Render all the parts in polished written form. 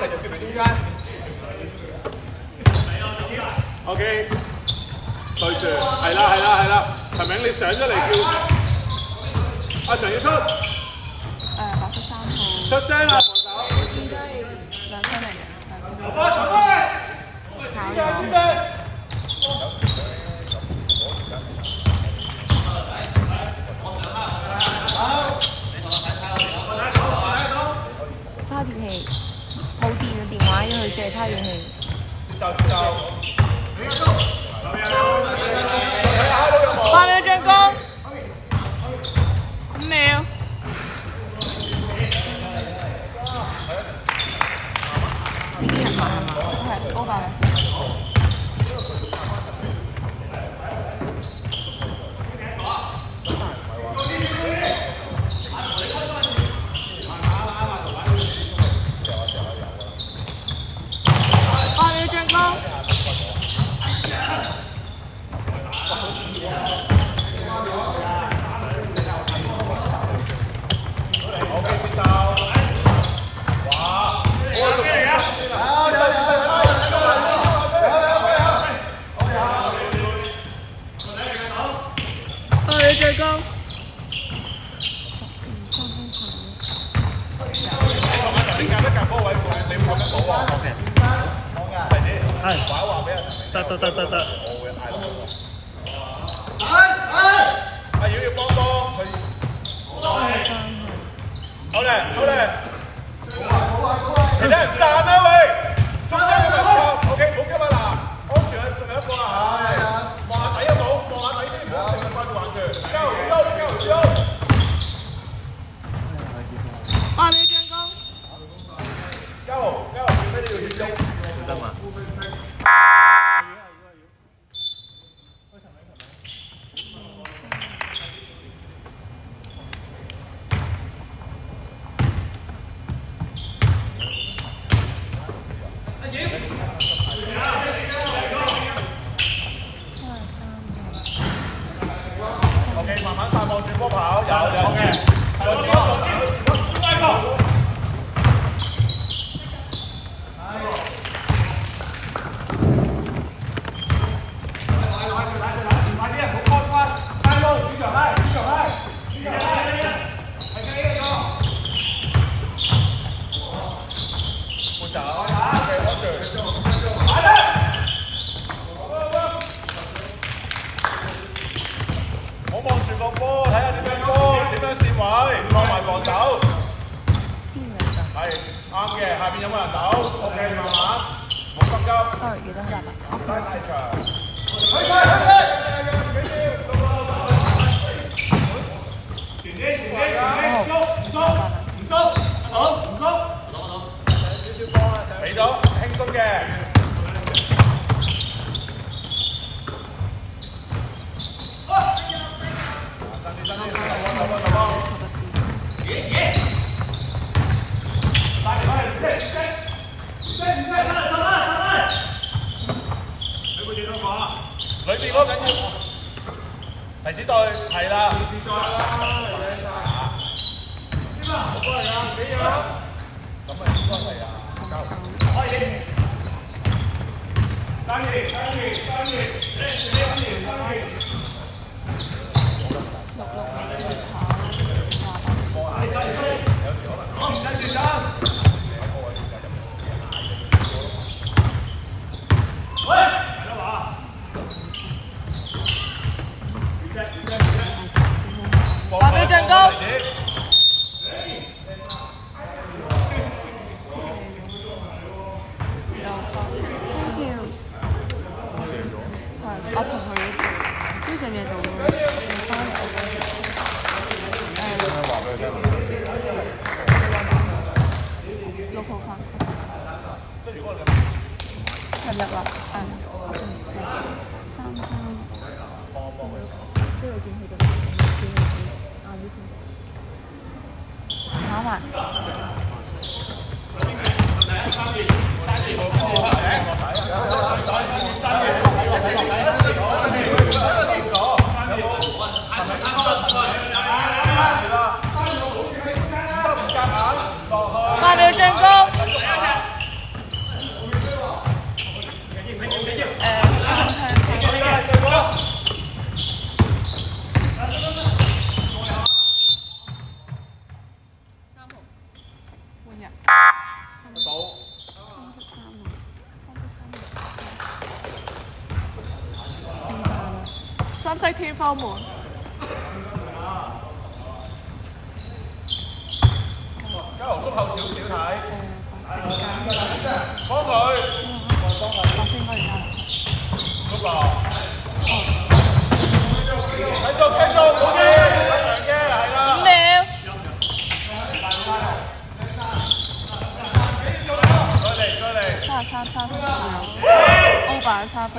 嚟就攝嚟中間。OK， 對住，係啦，陳銘你上咗嚟叫阿常要出。白色3號。出聲啦！應該2分嚟嘅。長波！炒咗。叉電器，冇電嘅電話要去借叉電器。8秒進攻，5秒。自己人買係嘛？係高價嘅。最高。你夾一夾嗰位，你會覺得到啊？係，話俾人。得。我會嗌落去。阿耀要幫佢。好咧。其他人站啦喂，中間有人插 ，OK， 好急啊嗱，安全啊，仲有一個啊，係啊，望下底有冇？望下底先，唔好淨係掛住橫住。Go！ 8秒進攻。Go！ 咩都要進攻。得嘛？OK， 慢慢散望住波跑，有嘅。我望住個波，睇下點樣波，點樣線位，放埋防守。係啱嘅，下邊有冇人走 ？OK， 慢慢，冇心急。Sorry， 記得好大把。太長。俾咗輕鬆嘅。裏邊嗰緊要提子隊係啦。好過嚟啊！幾樣？咁啊，應該係啊。可以。三二。8秒進攻。我同佢都隻嘢到6號翻。入啦，3張。都有見佢嘅。炒埋。8秒進攻。式天花門。嘉豪縮後少少睇，幫佢。發聲嗰樣。嗰個。繼續，OK，長嘅係啦。5秒。33分，over 3分。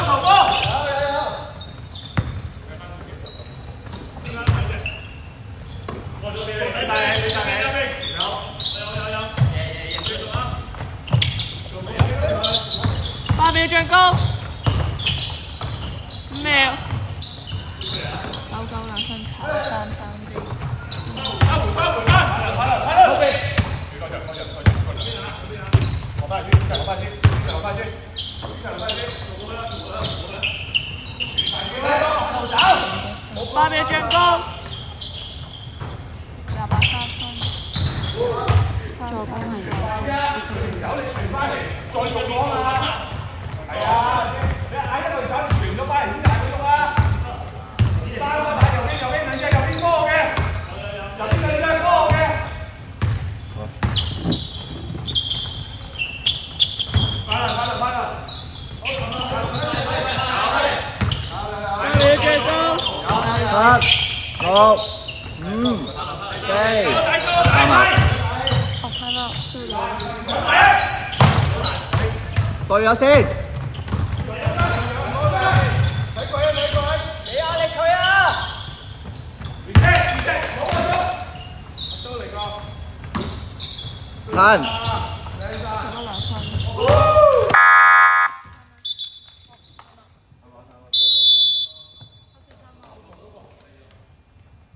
頭波。8秒進攻，5秒。9兩分球，3-3。8秒進攻，28-3分。助攻係。係啊，你嗌一隊走傳咗翻嚟先嗌佢喐啊！3個打右邊兩隻右邊波嘅，右邊兩隻波嘅。翻啦！8秒進攻，7、6、5、4、3。看到輸咗。隊友先。10。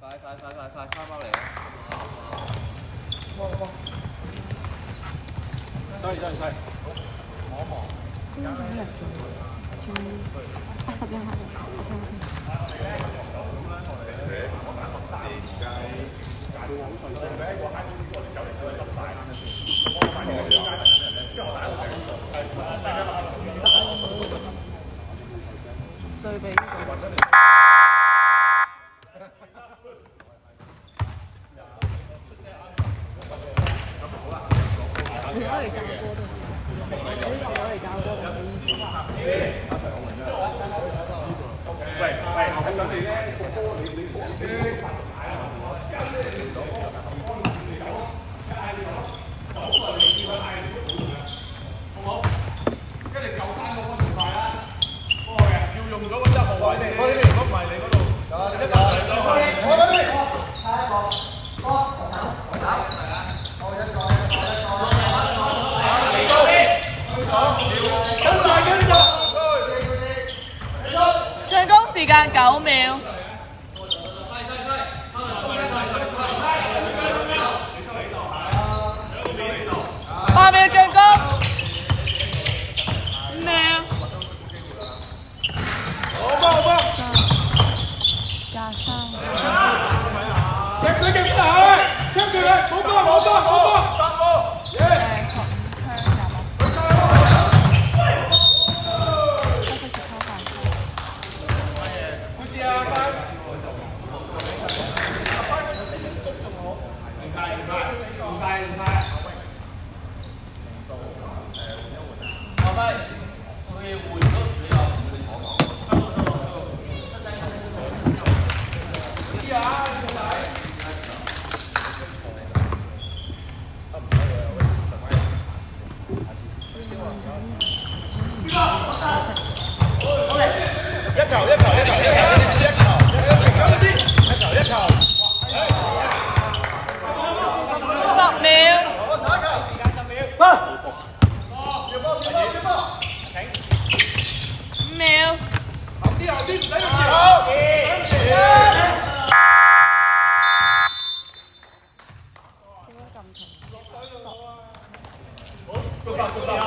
快翻返嚟啊！sorry。81下對比。你攞嚟教波都係，呢個攞嚟教波都係。我想你咧個波你好，跟住舊山嗰個仲快啦，波嘅要用咗嗰隻號位嚟，如果唔係你嗰度，進攻時間9秒。8秒進攻，5秒。好+3。你勁大，聽住你，冇波，殺波，15秒。後啲，唔使咁熱。點解咁停？